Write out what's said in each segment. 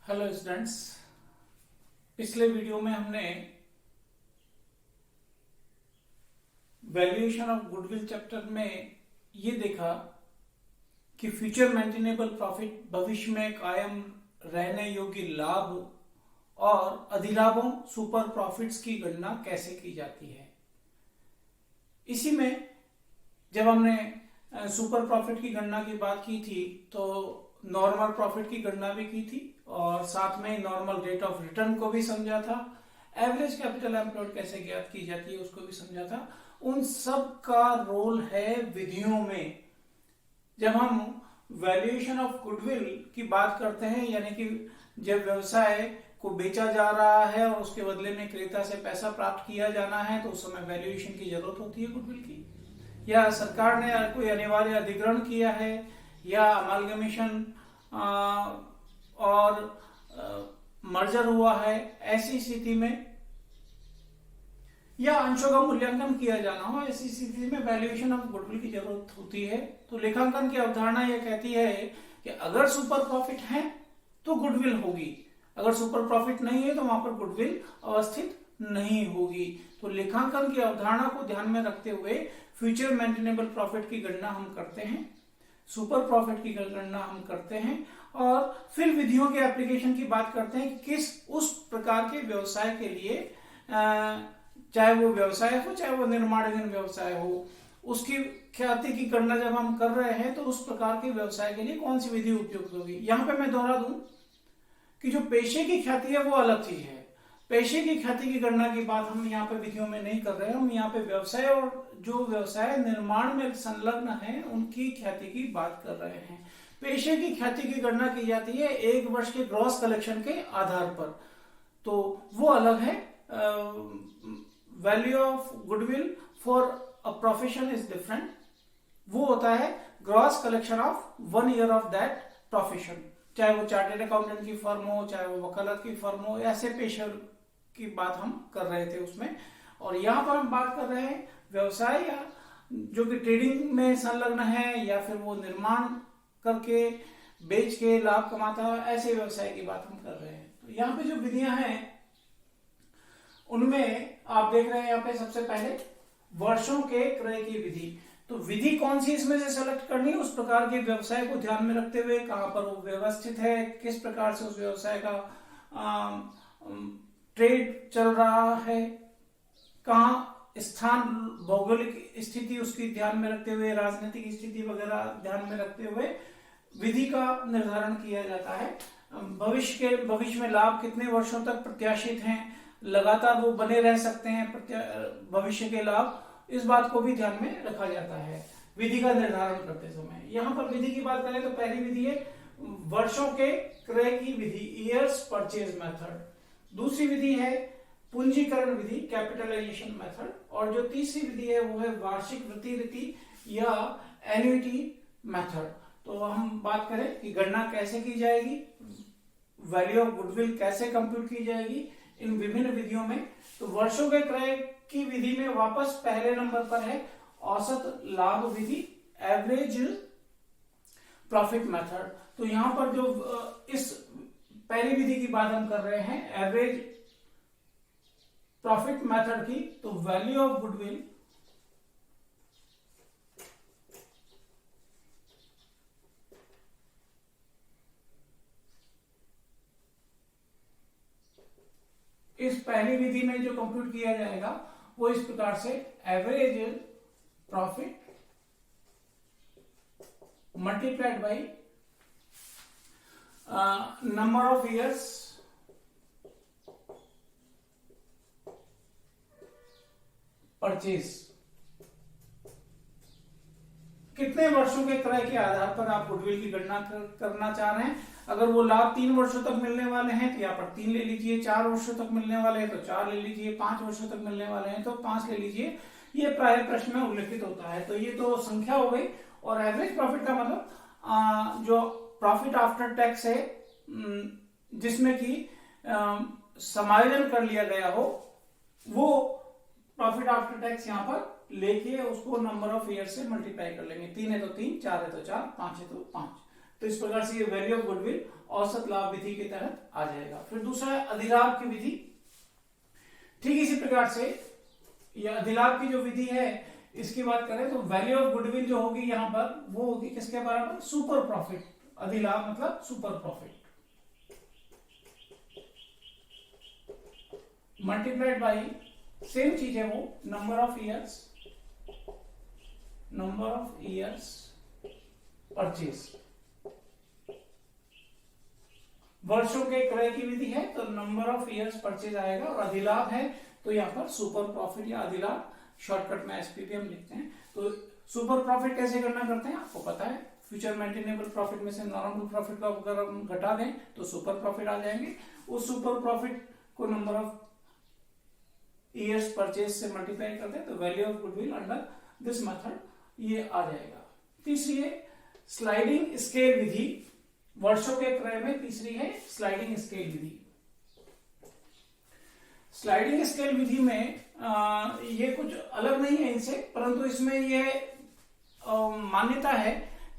Hello students, पिछले video में हमने वैल्यूएशन ऑफ गुडविल चैप्टर में ये देखा कि फ्यूचर मेंटेनेबल प्रॉफिट, भविष्य में कायम रहने योग्य लाभ और अधिलाभों सुपर प्रॉफिट्स की गणना कैसे की जाती है। इसी में जब हमने सुपर प्रॉफिट की गणना की बात की थी तो नॉर्मल प्रॉफिट की गणना भी की थी और साथ में नॉर्मल रेट ऑफ रिटर्न को भी समझा था। एवरेज कैपिटल एम्प्लॉयड कैसे ज्ञात की जाती है उसको भी समझा था। उन सब का रोल है विधियों में। जब हम वैल्यूएशन ऑफ गुडविल की बात करते हैं, यानी कि जब व्यवसाय को बेचा जा रहा है और उसके बदले में क्रेता से पैसा प्राप्त किया जाना है, तो उस समय वैल्यूएशन की जरूरत होती है गुडविल की। या सरकार ने कोई अनिवार्य अधिग्रहण किया है या अमालगमेशन और मर्जर हुआ है, ऐसी स्थिति में या अंशों का मूल्यांकन किया जाना हो, ऐसी स्थिति में वैल्यूएशन ऑफ गुडविल की जरूरत होती है। तो लेखांकन की अवधारणा यह कहती है कि अगर सुपर प्रॉफिट है तो गुडविल होगी, अगर सुपर प्रॉफिट नहीं है तो वहां पर गुडविल अवस्थित नहीं होगी। तो लेखांकन की अवधारणा को ध्यान में रखते हुए फ्यूचर मेंटेनेबल प्रॉफिट की गणना हम करते हैं, सुपर प्रॉफिट की गणना हम करते हैं और फिर विधियों के एप्लीकेशन की बात करते हैं कि किस उस प्रकार के व्यवसाय के लिए, चाहे वो व्यवसाय हो चाहे वो निर्माणाधीन व्यवसाय हो, उसकी ख्याति की गणना जब हम कर रहे हैं तो उस प्रकार के व्यवसाय के लिए कौन सी विधि उपयुक्त होगी। यहां पे मैं दोहरा दूं कि जो पेशे की ख्याति है वो अलग चीज है। पेशे की ख्याति की गणना की बात हम यहाँ पे विधियों में नहीं कर रहे हैं, हम यहाँ पे व्यवसाय और जो व्यवसाय निर्माण में संलग्न है उनकी ख्याति की बात कर रहे हैं। पेशे की ख्याति की गणना की जाती है एक वर्ष के ग्रॉस कलेक्शन के आधार पर, तो वो अलग है। Value of goodwill for a profession is different. वो होता है gross collection of 1 year of that profession, चाहे वो चार्टेड अकाउंटेंट की फर्म हो, चाहे वो वकालत की फर्म हो, ऐसे पेशे की बात हम कर रहे थे उसमें। और यहां पर हम बात कर रहे हैं व्यवसाय या जो कि ट्रेडिंग में संलग्न है या फिर वो निर्माण करके बेच के लाभ कमाता है, ऐसे व्यवसाय की बात हम कर रहे हैं। तो यहाँ पे जो विधियां हैं उनमें आप देख रहे हैं यहाँ पे सबसे पहले वर्षों के क्रय की विधि। तो विधि कौन सी इसमें से सेलेक्ट करनी है, उस प्रकार के व्यवसाय को ध्यान में रखते हुए कहां पर वो व्यवस्थित है, किस प्रकार से उस व्यवसाय का ट्रेड चल रहा है, कहाँ स्थान, भौगोलिक स्थिति उसकी ध्यान में रखते हुए, राजनीतिक स्थिति वगैरह ध्यान में रखते हुए विधि का निर्धारण किया जाता है। भविष्य में लाभ कितने वर्षों तक प्रत्याशित हैं, लगातार वो बने रह सकते हैं भविष्य के लाभ, इस बात को भी ध्यान में रखा जाता है विधि का निर्धारण करते समय। यहां पर विधि की बात करें तो पहली विधि है वर्षों के क्रय की विधि, ईयर्स परचेज मेथड। दूसरी विधि है पूंजीकरण विधि, कैपिटलाइजेशन मेथड। और जो तीसरी विधि है वो है वार्षिक वृद्धि रीति या एन्युटी मेथड। तो हम बात करें कि गणना कैसे की जाएगी, वैल्यू ऑफ गुडविल कैसे कंप्यूट की जाएगी इन विभिन्न विधियों में। तो वर्षों के क्रय की विधि में वापस पहले नंबर पर है औसत लाभ विधि, एवरेज प्रॉफिट मेथड। तो यहां पर जो इस पहली विधि की बात हम कर रहे हैं एवरेज प्रॉफिट मेथड की, तो वैल्यू ऑफ गुडविल इस पहली विधि में जो कंप्यूट किया जाएगा वो इस प्रकार से average profit multiplied by number of years purchase. कितने वर्षों के क्रय के आधार पर आप गुडविल की गणना करना चाह रहे हैं। अगर वो लाभ 3 वर्षों तक मिलने वाले हैं तो यहाँ पर 3 ले लीजिए, 4 वर्षों तक मिलने वाले हैं तो 4 ले लीजिए, 5 वर्षों तक मिलने वाले हैं तो 5 ले लीजिए। ये प्राय प्रश्न में उल्लेखित होता है। तो ये तो संख्या हो गई। और एवरेज प्रॉफिट का मतलब जो प्रॉफिट आफ्टर टैक्स है जिसमें कि समायोजन कर लिया गया हो, वो प्रॉफिट आफ्टर टैक्स यहाँ पर लेके उसको नंबर ऑफ ईयर से मल्टीप्लाई कर लेंगे। 3 है तो 3, 4 है तो 4, 5 है तो 5। तो इस प्रकार से ये वैल्यू ऑफ गुडविल औसत लाभ विधि के तहत आ जाएगा। फिर दूसरा है अधिलाभ की विधि। ठीक इसी प्रकार से यह अधिलाभ की जो विधि है इसकी बात करें तो वैल्यू ऑफ गुडविल जो होगी यहां पर वो होगी किसके बराबर, सुपर प्रॉफिट। अधिलाभ मतलब super profit multiplied by same चीज है वो नंबर ऑफ ईयर्स परचेज। वर्षों के क्रय की विधि है तो नंबर ऑफ ईयर्स परचेज आएगा, और अधिलाभ है तो यहाँ पर सुपर प्रॉफिट या अधिलाभ, शॉर्टकट में एसपीपी हम लिखते हैं। तो सुपर प्रॉफिट कैसे गणना करते हैं आपको पता है, फ्यूचर मेंटेनेबल प्रॉफिट में से नॉर्मल प्रॉफिट को अगर हम घटा दें तो सुपर प्रॉफिट आ जाएंगे। उस सुपर प्रॉफिट को नंबर ऑफ ईयर्स परचेज से मल्टीप्लाई करते हैं तो value of goodwill under this method ये आ जाएगा। तीसरी है स्लाइडिंग स्केल विधि, वर्षों के क्रय में तीसरी है स्लाइडिंग स्केल विधि। स्लाइडिंग स्केल विधि में ये कुछ अलग नहीं है इनसे, परंतु इसमें ये मान्यता है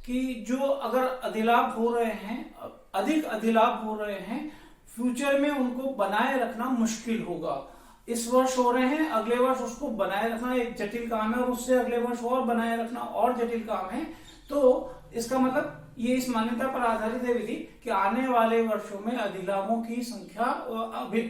कि जो अगर अधिलाभ हो रहे हैं, अधिक अधिलाभ हो रहे हैं, फ्यूचर में उनको बनाए रखना मुश्किल होगा। इस वर्ष हो रहे हैं, अगले वर्ष उसको बनाए रखना एक जटिल काम है, और उससे अगले वर्ष और बनाए रखना और जटिल काम है। तो इसका मतलब ये इस मान्यता पर आधारित है विधि कि आने वाले वर्षों में अधिलाभों की संख्या,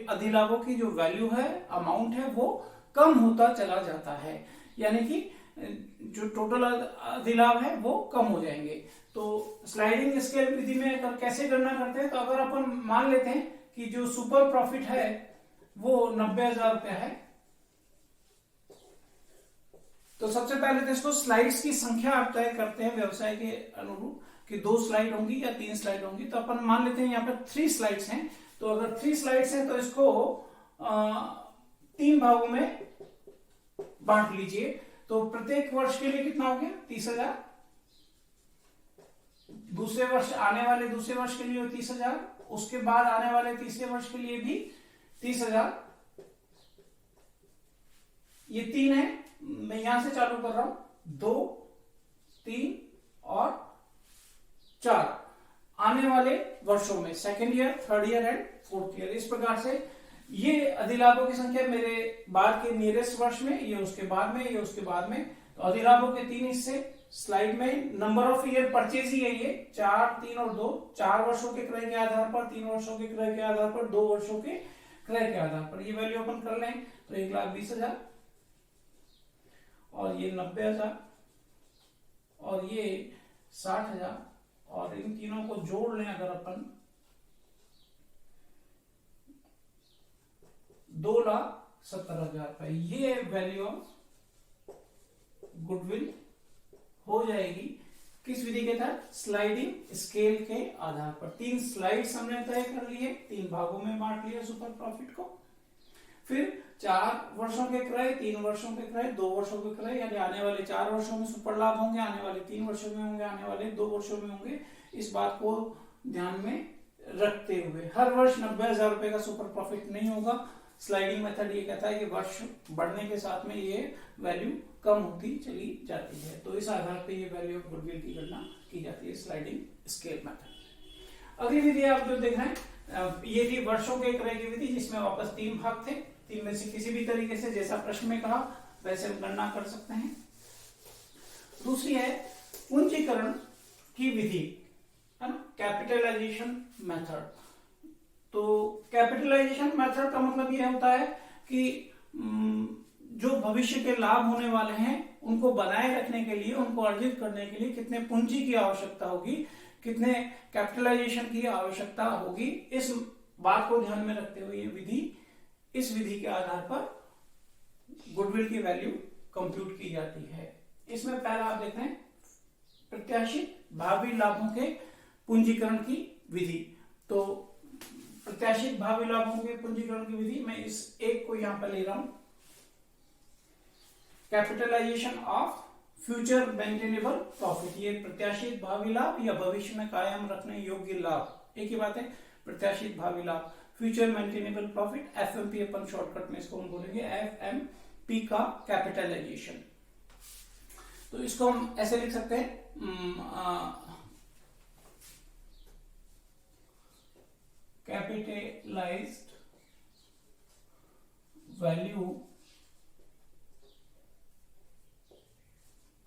अधिलाभों की जो वैल्यू है, अमाउंट है, वो कम होता चला जाता है, यानी कि जो टोटल अधिलाभ है वो कम हो जाएंगे। तो स्लाइडिंग स्केल विधि में अगर कैसे गणना करते हैं तो अगर अपन मान लेते हैं कि जो सुपर प्रॉफिट है वो 90,000 रुपया है, तो सबसे पहले तो इसको स्लाइड्स की संख्या आप तय करते हैं व्यवसाय के अनुरूप कि 2 स्लाइड होंगी या 3 स्लाइड होंगी। तो अपन मान लेते हैं यहाँ पर 3 स्लाइड्स हैं, तो अगर 3 स्लाइड्स हैं तो इसको 3 भागों में बांट लीजिए। तो प्रत्येक वर्ष के लिए कितना हो गया, 30,000। दूसरे वर्ष आने वाले दूसरे वर्ष के लिए 30,000, उसके बाद आने वाले तीसरे वर्ष के लिए भी 30,000। ये 3 है, मैं यहां से चालू कर रहा हूं, 2, 3 और 4 आने वाले वर्षों में, second year, third year and fourth year. इस प्रकार से ये अधिलाभों की संख्या मेरे बाद के नियरेस्ट वर्ष में, ये उसके बाद में, ये उसके बाद में। तो अधिलाभों के 3 हिस्से स्लाइड में, नंबर ऑफ ईयर परचेज ही है ये 4, 3 और 2, 4 वर्षों के क्रय के आधार पर, 3 वर्षों के क्रय के आधार पर, 2 वर्षों के क्रय के आधार पर ये वैल्यू अपन कर लें तो 1,20,000 और ये 90,000 और ये 60,000, और इन तीनों को जोड़ लें अगर अपन 2,70,000 रुपए, ये वैल्यू ऑफ गुडविल हो जाएगी। किस विधि के तहत, स्लाइडिंग स्केल के आधार पर। 3 स्लाइड्स हमने तय कर लिए, 3 भागों में बांट लिया सुपर प्रॉफिट को। फिर 4 वर्षों के क्रय, 3 वर्षों के क्रय, 2 वर्षों के क्रय, यानी आने वाले 4 वर्षों में सुपर लाभ होंगे, आने वाले 3 वर्षों में होंगे, आने वाले 2 वर्षों में होंगे। इस बात को ध्यान में रखते हुए हर वर्ष 90,000 रुपए का सुपर प्रॉफिट नहीं होगा। स्लाइडिंग मेथड ये कहता है कि वर्ष बढ़ने के साथ में ये वैल्यू कम होती चली जाती है। तो इस आधार पर ये वैल्यू ऑफ गुडविल की गणना की जाती है, स्लाइडिंग स्केल मेथड। अगली विधि आप जो देख रहे हैं ये थी वर्षों के क्रय की विधि, जिसमें वापस 3 भाग थे। 3 में से किसी भी तरीके से जैसा प्रश्न में कहा वैसे हम गणना कर सकते हैं। दूसरी है पूंजीकरण की विधि, है ना, कैपिटलाइजेशन मेथड। तो कैपिटलाइजेशन मेथड का मतलब यह होता है कि जो भविष्य के लाभ होने वाले हैं उनको बनाए रखने के लिए, उनको अर्जित करने के लिए कितने पूंजी की आवश्यकता होगी, कितने कैपिटलाइजेशन की आवश्यकता होगी, इस बात को ध्यान में रखते हुए इस विधि के आधार पर गुडविल की वैल्यू कंप्यूट की जाती है। इसमें पहला आप देख रहे हैं प्रत्याशित भावी लाभों के पूंजीकरण की विधि। तो प्रत्याशित भावी लाभों के पूंजीकरण की विधि, मैं इस एक को यहां पर ले रहा हूं, capitalization of future maintainable profit. ये प्रत्याशित भावी लाभ या भविष्य में कायम रखने योग्य लाभ, एक ही बात है। प्रत्याशित भावी लाभ, फ्यूचर मेंटेनेबल प्रॉफिट, एफएमपी अपन शॉर्टकट में इसको हम बोलेंगे, एफएमपी का कैपिटलाइजेशन। तो इसको हम ऐसे लिख सकते हैं, capitalised value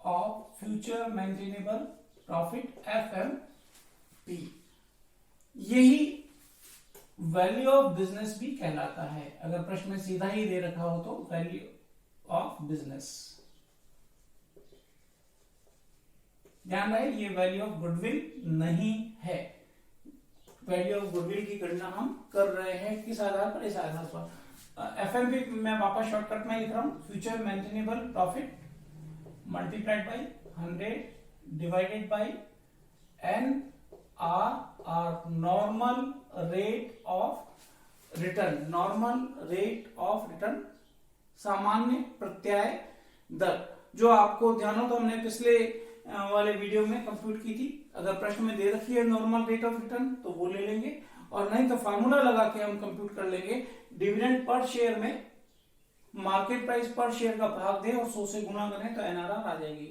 of future maintainable profit FMP, यही वैल्यू ऑफ बिजनेस भी कहलाता है। अगर प्रश्न में सीधा ही दे रखा हो तो वैल्यू ऑफ बिजनेस, ध्यान रहे ये वैल्यू ऑफ गुडविल नहीं है। वैल्यू ऑफ गुडविल की गणना हम कर रहे हैं किस आधार पर, इस आधार पर। FMP मैं वापस शॉर्टकट में लिख रहा हूं, future maintainable profit multiplied by 100 divided by NRR, normal rate of return, normal rate of return, सामान्य प्रत्याय दर, जो आपको ध्यान हो तो हमने पिछले वाले वीडियो में कंप्यूट की थी। अगर प्रश्न में दे रखी है नॉर्मल रेट ऑफ रिटर्न तो वो ले लेंगे, और नहीं तो फार्मूला लगा के हम कंप्यूट कर लेंगे। डिविडेंड पर शेयर में मार्केट प्राइस पर शेयर का भाग दें और 100 से गुना करें तो NRR आ जाएगी।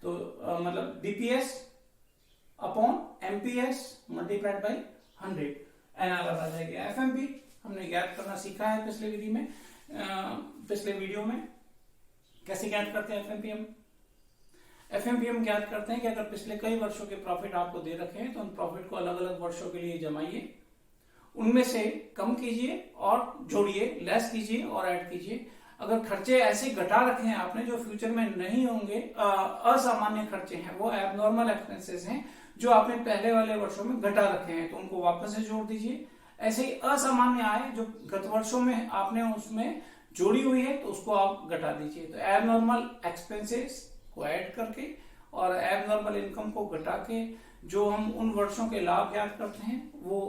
तो मतलब DPS upon MPS multiplied by 100 NRR आ जाएगी। FMP हमने ज्ञात करना सीखा है पिछले विधि में, पिछले वीडियो में। कैसे ज्ञात करते हैं FMP हम ज्ञात करते हैं कि अगर पिछले कई वर्षों के प्रॉफिट आपको दे रखे हैं तो उन प्रॉफिट को अलग अलग वर्षों के लिए जमाइए, उनमें से कम कीजिए और जोड़िए, लेस कीजिए और ऐड कीजिए। अगर खर्चे ऐसे घटा रखे हैं आपने जो फ्यूचर में नहीं होंगे, असामान्य खर्चे हैं, वो एबनॉर्मल एक्सपेंसेस हैं जो आपने पहले वाले वर्षों में घटा रखे हैं, तो उनको वापस से जोड़ दीजिए। ऐसे ही असामान्य आय जो गत वर्षों में आपने उसमें जोड़ी हुई है तो उसको आप घटा दीजिए। तो एबनॉर्मल एक्सपेंसेस को ऐड करके और एबनॉर्मल इनकम को घटा के जो हम उन वर्षों के लाभ ज्ञात करते हैं वो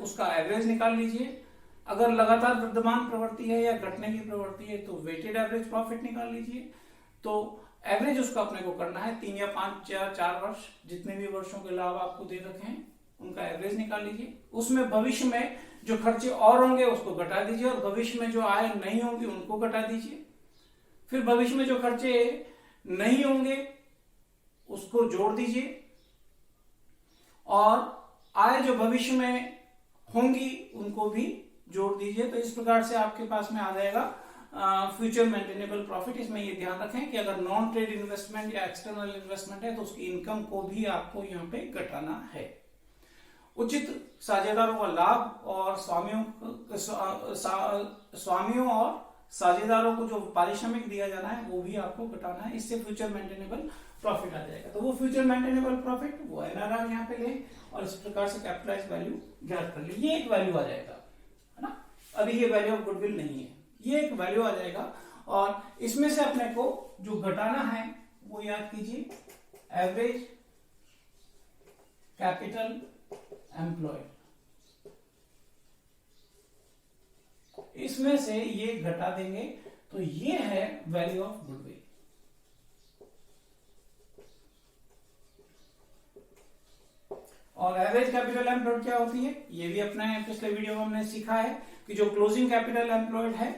उसका एवरेज निकाल लीजिए। अगर लगातार वर्धमान प्रवृत्ति है या घटने की प्रवृत्ति है तो वेटेड एवरेज प्रॉफिट निकाल लीजिए। तो एवरेज उसका अपने को करना है 3 या 5 या 4 वर्ष, जितने भी वर्षों के लाभ आपको दे रखे हैं उनका एवरेज निकाल लीजिए। उसमें भविष्य में जो खर्चे और होंगे उसको घटा दीजिए और भविष्य में जो आय नहीं होंगी उनको घटा दीजिए। फिर भविष्य में जो खर्चे नहीं होंगे उसको जोड़ दीजिए और आय जो भविष्य में होंगी उनको भी जोड़ दीजिए। तो इस प्रकार से आपके पास में आ जाएगा फ्यूचर मेंटेनेबल प्रॉफिट। इसमें ये ध्यान रखें कि अगर नॉन ट्रेड इन्वेस्टमेंट या एक्सटर्नल इन्वेस्टमेंट है तो उसकी इनकम को भी आपको यहाँ पे घटाना है। उचित साझेदारों का लाभ और स्वामियों और साझेदारों को जो पारिश्रमिक दिया जाना है वो भी आपको घटाना है। इससे फ्यूचर मेंटेनेबल प्रॉफिट आ जाएगा। तो वो फ्यूचर मेंटेनेबल प्रॉफिट वो NRR यहाँ पे ले और इस प्रकार से कैपिटलाइज वैल्यू ज्ञात कर ले। ये एक वैल्यू आ जाएगा, है ना। अभी ये वैल्यू ऑफ गुडविल नहीं है, ये एक वैल्यू आ जाएगा। और इसमें से अपने को जो घटाना है वो याद कीजिए, एवरेज कैपिटल एम्प्लॉयड, इसमें से ये घटा देंगे तो ये है वैल्यू ऑफ गुडविल। और एवरेज कैपिटल एम्प्लॉयड क्या होती है ये भी अपने पिछले वीडियो में हमने सीखा है कि जो क्लोजिंग कैपिटल एम्प्लॉयड है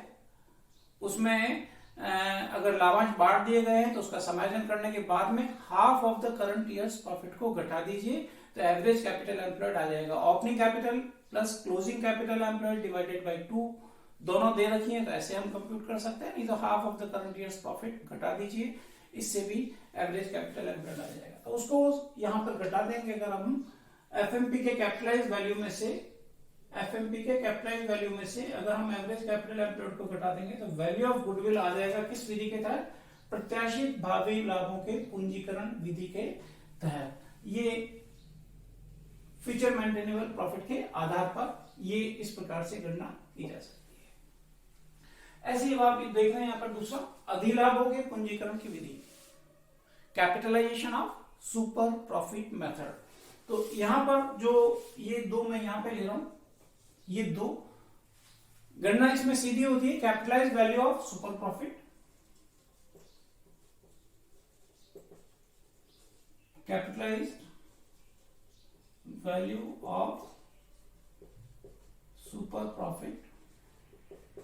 उसमें अगर लाभांश बांट दिए गए हैं तो उसका समायोजन करने के बाद में half of the current years profit को घटा दीजिए तो एवरेज कैपिटल एम्प्लॉयड आ जाएगा। Opening capital plus closing capital employed divided by 2 दोनों दे रखी है तो ऐसे हम कंप्यूट कर सकते हैं। नहीं तो half of the current years profit घटा दीजिए, इससे भी एवरेज कैपिटल एम्प्लॉयड आ जाएगा। तो उसको यहां पर घटा देंगे। अगर हम FMP के कैपिटलाइज वैल्यू में से अगर हम एवरेज कैपिटल एम्प्लॉयड को घटा देंगे तो वैल्यू ऑफ गुडविल आ जाएगा किस विधि के तहत, प्रत्याशित भावी लाभों के पूंजीकरण विधि के तहत। ये फ्यूचर मेंटेनेबल प्रॉफिट के आधार पर ये इस प्रकार से गणना की जा सकती है। ऐसे ही आप देख रहे हैं यहाँ पर दूसरा अधिलाभों के पूंजीकरण की विधि, capitalisation of super profit method. तो यहां पर जो ये दो मैं यहां पे ले रहा हूं, ये दो गणना इसमें सीधी होती है। Capitalize value of super profit, capitalize value of super profit,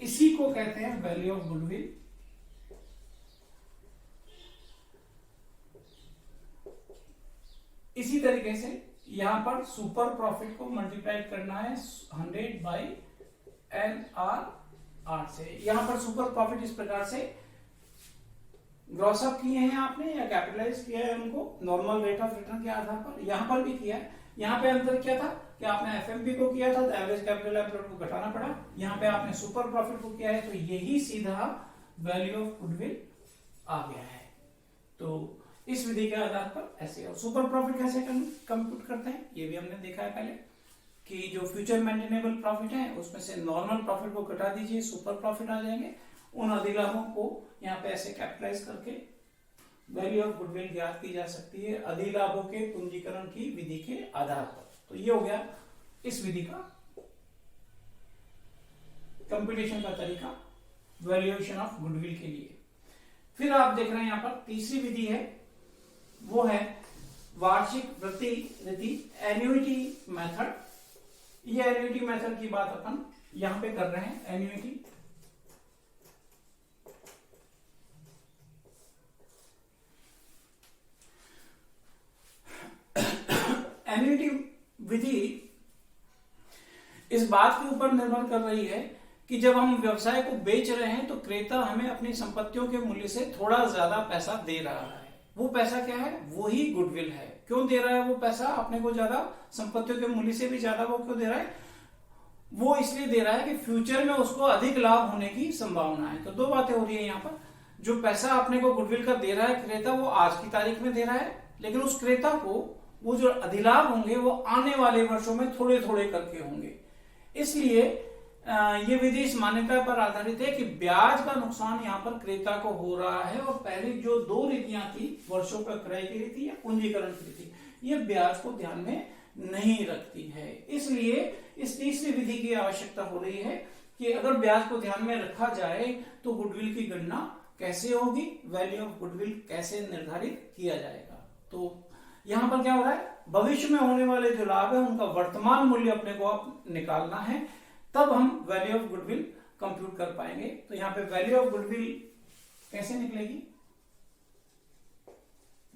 इसी को कहते हैं वैल्यू ऑफ गुडविल। इसी तरीके से यहां पर सुपर प्रॉफिट को मल्टीप्लाई करना है 100 बाई NR8 से। यहां पर सुपर प्रॉफिट इस प्रकार से ग्रॉस अप किए हैं आपने या कैपिटलाइज किया है उनको नॉर्मल रेट ऑफ रिटर्न के आधार पर, यहां पर भी किया है। यहां पे अंतर क्या था कि आपने एफएमपी को किया था तो एवरेज कैपिटल एम्प्लॉयड को घटाना पड़ा, यहां पे आपने सुपर प्रॉफिट को किया है तो यही सीधा वैल्यू ऑफ गुडविल आ गया है। तो इस विधि के आधार पर ऐसे, और सुपर प्रॉफिट कैसे कंप्यूट करते हैं ये भी हमने देखा है पहले कि जो फ्यूचर मेंटेनेबल प्रॉफिट है उसमें से नॉर्मल प्रॉफिट को घटा दीजिए, सुपर प्रॉफिट आ जाएंगे। उन अधिलाभों को यहाँ पे ऐसे कैपिटलाइज करके वैल्यू ऑफ गुडविल ज्ञात की जा सकती है अधिलाभों के पूंजीकरण की विधि के आधार पर। तो ये हो गया इस विधि का कंप्यूटेशन का तरीका वैल्यूएशन ऑफ गुडविल के लिए। फिर आप देख रहे हैं यहाँ पर तीसरी विधि है, वो है वार्षिक प्रतिनिधि एन्युइटी मेथड। ये एन्युइटी मेथड की बात अपन यहां पे कर रहे हैं। एन्युइटी एन्युइटी विधि इस बात के ऊपर निर्भर कर रही है कि जब हम व्यवसाय को बेच रहे हैं तो क्रेता हमें अपनी संपत्तियों के मूल्य से थोड़ा ज्यादा पैसा दे रहा है। वो पैसा क्या है? वो ही गुडविल है। क्यों दे रहा है वो पैसा अपने को ज्यादा, संपत्तियों के मूल्य से भी ज्यादा? वो क्यों दे रहा है? वो इसलिए दे रहा है कि फ्यूचर में उसको अधिक लाभ होने की संभावना है। तो दो बातें हो रही है यहाँ पर, जो पैसा अपने को गुडविल का दे रहा है क्रेता, वो आज की तारीख में दे रहा है, लेकिन उस क्रेता को वो जो अधिलाभ होंगे वो आने वाले वर्षों में थोड़े थोड़े करके होंगे। इसलिए ये विधि इस मान्यता पर आधारित है कि ब्याज का नुकसान यहाँ पर क्रेता को हो रहा है, और पहली जो दो रीतियां थी, वर्षों पर क्रय की रीति या पूंजीकरण की रीति, ये ब्याज को ध्यान में नहीं रखती है। इसलिए इस तीसरी विधि की आवश्यकता हो रही है कि अगर ब्याज को ध्यान में रखा जाए तो गुडविल की गणना कैसे होगी, वैल्यू ऑफ गुडविल कैसे निर्धारित किया जाएगा। तो यहां पर क्या हो रहा है, भविष्य में होने वाले जो लाभ है उनका वर्तमान मूल्य अपने को निकालना है, तब हम वैल्यू ऑफ गुडविल कंप्यूट कर पाएंगे। तो यहां पे वैल्यू ऑफ गुडविल कैसे निकलेगी?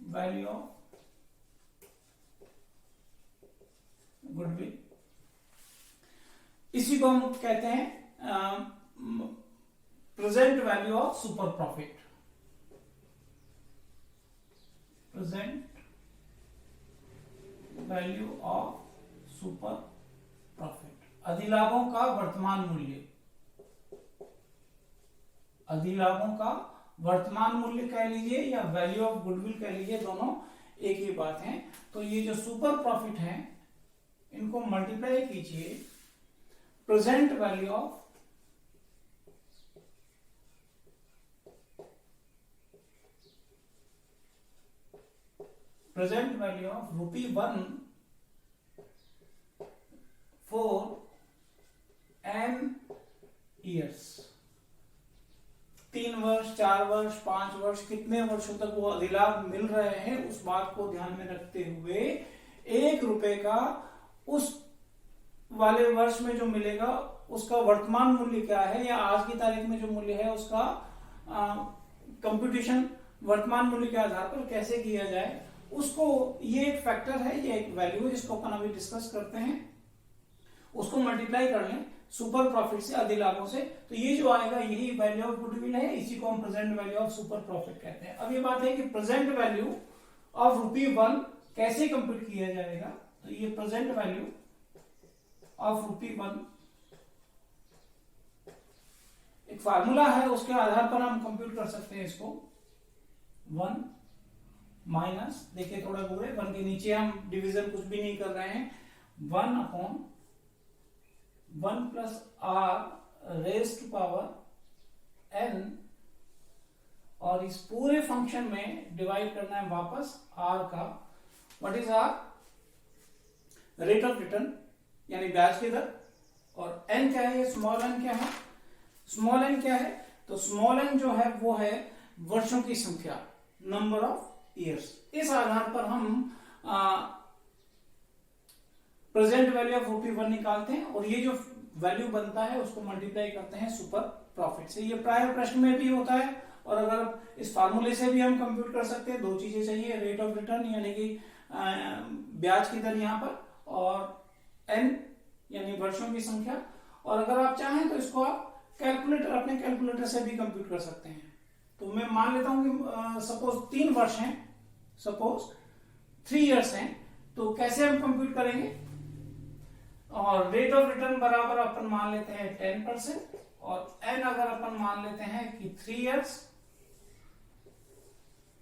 वैल्यू ऑफ गुडविल, इसी को हम कहते हैं present value of super profit. Present value of super profit, अधिलाभों का वर्तमान मूल्य, अधिलाभों का वर्तमान मूल्य कह लीजिए या वैल्यू ऑफ गुडविल कह लीजिए, दोनों एक ही बात है। तो ये जो सुपर प्रॉफिट है इनको मल्टीप्लाई कीजिए present value of ₹1 for n years, 3 वर्ष, 4 वर्ष, 5 वर्ष, कितने वर्षों तक वो अधिलाभ मिल रहे हैं उस बात को ध्यान में रखते हुए ₹1 का उस वाले वर्ष में जो मिलेगा उसका वर्तमान मूल्य क्या है, या आज की तारीख में जो मूल्य है उसका कंप्यूटेशन वर्तमान मूल्य के आधार पर कैसे किया जाए, उसको, ये एक फैक्टर है, ये एक वैल्यू है जिसको अपन अभी डिस्कस करते हैं, उसको मल्टीप्लाई कर लें सुपर प्रॉफिट से, अधिलाभों से, तो ये जो आएगा यही वैल्यू ऑफ गुडविल है। इसी को हम present value of super profit कहते हैं। अब ये बात है कि प्रेजेंट वैल्यू ऑफ ₹1 कैसे कंप्यूट किया जाएगा। तो ये प्रेजेंट वैल्यू ऑफ ₹1 एक फार्मूला है, उसके आधार पर हम कंप्यूट कर सकते हैं इसको। 1 माइनस, देखिए थोड़ा दूर है, 1 के नीचे हम डिवीजन कुछ भी नहीं कर रहे हैं, 1/1 + r raise to power n, और इस पूरे फंक्शन में डिवाइड करना है वापस r का। What is r? Rate of return यानी ब्याज की दर, और n क्या है, स्मॉल n क्या है, स्मॉल n क्या है, तो स्मॉल n जो है वो है वर्षों की संख्या, नंबर ऑफ ईयर्स। इस आधार पर हम प्रेजेंट वैल्यू ऑफ ₹1 निकालते हैं, और ये जो वैल्यू बनता है उसको मल्टीप्लाई करते हैं सुपर प्रॉफिट से। ये प्राय प्रश्न में भी होता है, और अगर इस फार्मूले से भी हम कंप्यूट कर सकते हैं। दो चीजें चाहिए, रेट ऑफ रिटर्न यानी कि ब्याज की दर यहाँ पर, और n यानी वर्षों की संख्या। और अगर आप चाहें तो इसको आप अपने कैलकुलेटर से भी कंप्यूट कर सकते हैं। तो मैं मान लेता हूं कि सपोज 3 वर्ष हैं, सपोज 3 इयर्स हैं, तो कैसे हम कंप्यूट करेंगे? और रेट ऑफ रिटर्न बराबर अपन मान लेते हैं 10%, और n अगर अपन मान लेते हैं कि 3 इयर्स।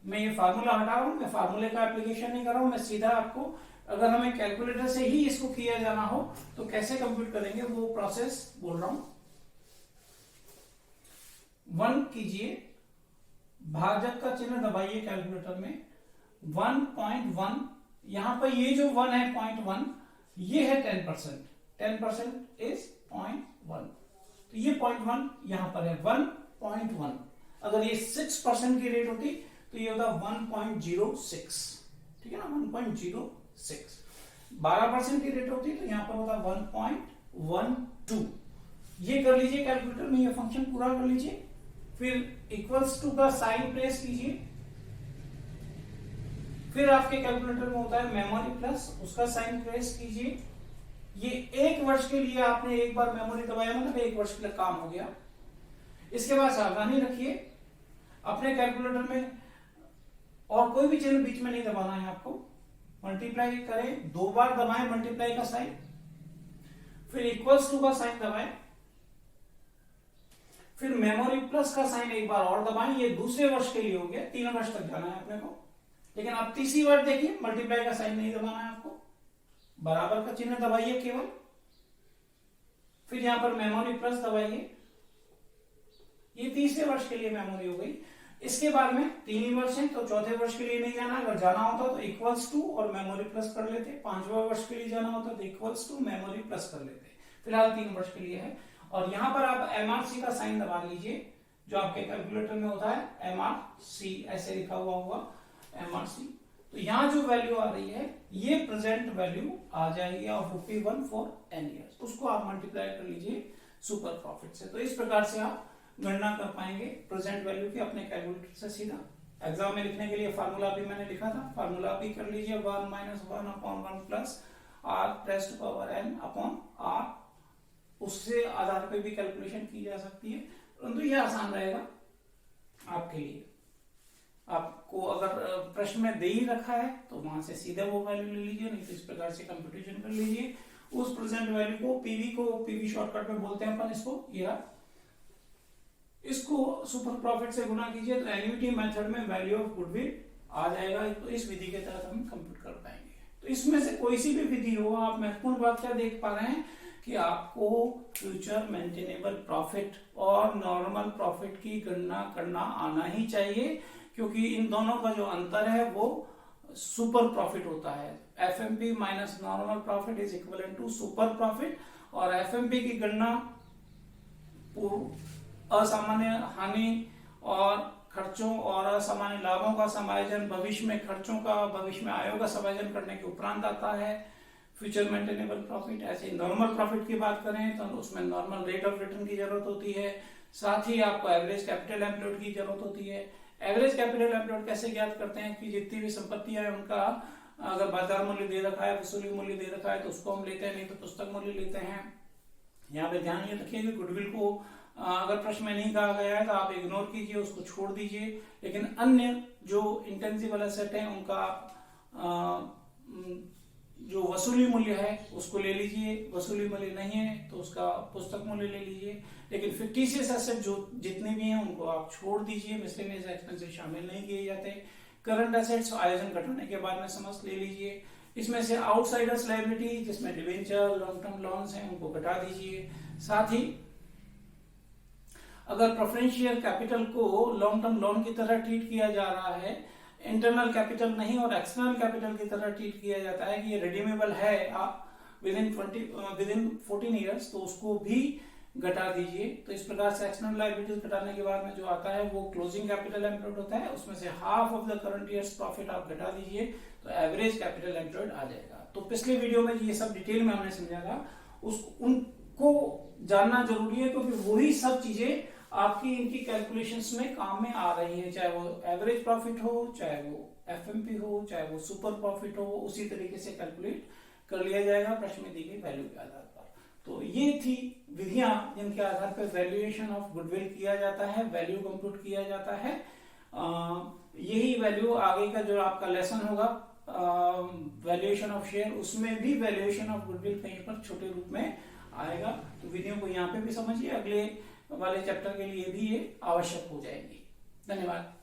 मैं ये फार्मूला हटा रहा हूं, मैं फार्मूले का एप्लीकेशन नहीं कर रहा हूं, मैं सीधा आपको, अगर हमें कैलकुलेटर से ही इसको किया जाना हो तो कैसे कंप्यूट करेंगे वो प्रोसेस बोल रहा हूं। 1 कीजिए, भाजक का चिन्ह दबाइए कैलकुलेटर में, 1.1, यहां पर ये जो 1 है 0.1, ये है 10%, 10% इज 0.1, तो ये 0.1 यहां पर है 1.1। अगर ये 6% की रेट होती तो ये होता 1.06, ठीक है ना, 1.06। 12% की रेट होती तो यहां पर होता 1.12। ये कर लीजिए कैलकुलेटर में, ये फंक्शन पूरा कर लीजिए, फिर इक्वल्स टू का साइन प्रेस कीजिए, फिर आपके कैलकुलेटर में होता है मेमोरी प्लस, उसका साइन प्रेस कीजिए। ये 1 वर्ष के लिए आपने एक बार मेमोरी दबाया, मतलब 1 वर्ष के लिए काम हो गया। इसके बाद सावधानी रखिए, अपने कैलकुलेटर में और कोई भी चिन्ह बीच में नहीं दबाना है आपको। मल्टीप्लाई करें, 2 बार दबाएं मल्टीप्लाई का साइन, फिर इक्वल्स टू का साइन दबाएं, फिर मेमोरी प्लस का साइन एक बार और दबाएं। ये दूसरे वर्ष के लिए हो गया, 3 वर्ष तक जाना है अपने को। लेकिन अब तीसरी बार देखिए, मल्टीप्लाई का साइन नहीं दबाना है आपको, बराबर का चिन्ह दबाइए केवल, फिर यहां पर मेमोरी प्लस दबाइए। ये तीसरे वर्ष के लिए मेमोरी हो गई। इसके बाद में 3 ही वर्ष है तो चौथे वर्ष के लिए नहीं जाना, अगर जाना होता तो इक्वल्स टू और मेमोरी प्लस कर लेते। 5वां वर्ष के लिए जाना होता तो इक्वल्स टू मेमोरी प्लस कर लेते। फिलहाल 3 वर्ष के लिए है। और यहां पर आप MRC का साइन दबा लीजिए, जो आपके कैलकुलेटर में होता है MRC, ऐसे लिखा हुआ होगा MRC। तो यहां जो वैल्यू आ रही है ये प्रेजेंट वैल्यू आ जाएगी ऑफ ₹1 फॉर n ईयर्स। उसको आप मल्टीप्लाई कर लीजिए सुपर प्रॉफिट से। तो इस प्रकार से आप गणना कर पाएंगे प्रेजेंट वैल्यू की अपने कैलकुलेटर से सीधा। एग्जाम में लिखने के लिए फार्मूला भी मैंने लिखा था, फार्मूला भी कर लीजिए, 1 - 1/1 प्लस r⁻n/r। उससे आधार पे भी कैलकुलेशन की जा सकती है, परंतु यह आसान रहेगा आपके लिए। आपको अगर प्रश्न में दे ही रखा है तो वहां से सीधा वो वैल्यू ले लीजिए, नहीं तो इस प्रकार से कंप्यूटेशन कर लीजिए। उस प्रेजेंट वैल्यू को पीवी शॉर्टकट में बोलते हैं अपन इसको, इसको सुपर प्रॉफिट से गुना कीजिए तो एन्युटी मेथड में वैल्यू ऑफ गुडविल आ जाएगा। तो इस विधि के तहत हम कंप्यूट कर पाएंगे। तो इसमें से कोई सी भी विधि हो, आप महत्वपूर्ण बात क्या देख पा रहे हैं कि आपको फ्यूचर मेंटेनेबल प्रॉफिट और नॉर्मल प्रॉफिट की गणना करना आना ही चाहिए, क्योंकि इन दोनों का जो अंतर है वो सुपर प्रॉफिट होता है। FMP minus normal profit is equivalent to super profit. और एफएमपी की गणना असामान्य हानि और खर्चों और असामान्य लाभों का समायोजन, भविष्य में खर्चों का, भविष्य में आयों का समायोजन करने के उपरांत आता है फ्यूचर मेंटेनेबल प्रॉफिट। ऐसे नॉर्मल प्रॉफिट की बात करें तो उसमें नॉर्मल रेट ऑफ रिटर्न की जरूरत होती है, साथ ही आपको एवरेज कैपिटल एम्प्लॉयड की जरूरत होती है। एवरेज कैपिटल एम्प्लॉयड कैसे ज्ञात करते हैं कि जितनी भी संपत्तियां हैं उनका अगर बाजार मूल्य दे रखा है, वसूली मूल्य दे रखा है तो उसको हम लेते हैं, नहीं तो पुस्तक मूल्य लेते हैं। यहाँ पे ध्यान ये रखिए कि गुडविल को अगर प्रश्न में नहीं कहा गया है तो आप इग्नोर कीजिए, उसको छोड़ दीजिए। लेकिन अन्य जो इंटेंजिबल एसेट है उनका जो वसूली मूल्य है उसको ले लीजिए, वसूली मूल्य नहीं है तो उसका पुस्तक मूल्य ले लीजिए। लेकिन फिक्टिशियस एसेट जो जितने भी हैं उनको आप छोड़ दीजिए, मिसलेनियस एक्सपेंसेस शामिल नहीं किए जाते। करंट एसेट्स आयोजन घटाने के बाद में समस्त ले लीजिए। इसमें से आउटसाइडर्स लायबिलिटी जिसमें डिवेंचर, लॉन्ग टर्म लॉन्स हैं उनको घटा दीजिए। साथ ही अगर प्रेफरेंशियल कैपिटल को लॉन्ग टर्म लोन की तरह ट्रीट किया जा रहा है, इंटरनल कैपिटल नहीं और एक्सटर्नल कैपिटल की तरह ट्रीट किया जाता है कि ये रिडीमेबल है विद इन 14 ईयर्स, तो उसको भी घटा दीजिए। तो इस प्रकार से एक्सटर्नल लायबिलिटीज घटाने के बाद में जो आता है वो क्लोजिंग कैपिटल एम्प्लॉयड होता है, उसमें से half of the current years profit आप घटा दीजिए तो एवरेज कैपिटल एम्प्लॉयड आ जाएगा। तो पिछले वीडियो में ये सब डिटेल में हमने समझा था, उनको जानना जरूरी है क्योंकि वही सब चीजें आपकी इनकी कैलकुलेशंस में काम में आ रही है, चाहे वो एवरेज प्रॉफिट हो, चाहे वो एफएमपी हो, चाहे वो सुपर प्रॉफिट हो, उसी तरीके से कैलकुलेट कर लिया जाएगा प्रश्न में दी गई वैल्यू के आधार पर। तो ये थी विधियां जिनके आधार पर वैल्यूएशन ऑफ गुडविल किया जाता है, वैल्यू कंप्यूट किया जाता है। यही वैल्यू आगे का जो आपका लेसन होगा वैल्यूएशन ऑफ शेयर, उसमें भी वैल्यूएशन ऑफ गुडविल कहीं पर छोटे रूप में आएगा। तो विधियों को यहाँ पे भी समझिए, अगले वाले चैप्टर के लिए भी ये आवश्यक हो जाएगी। धन्यवाद।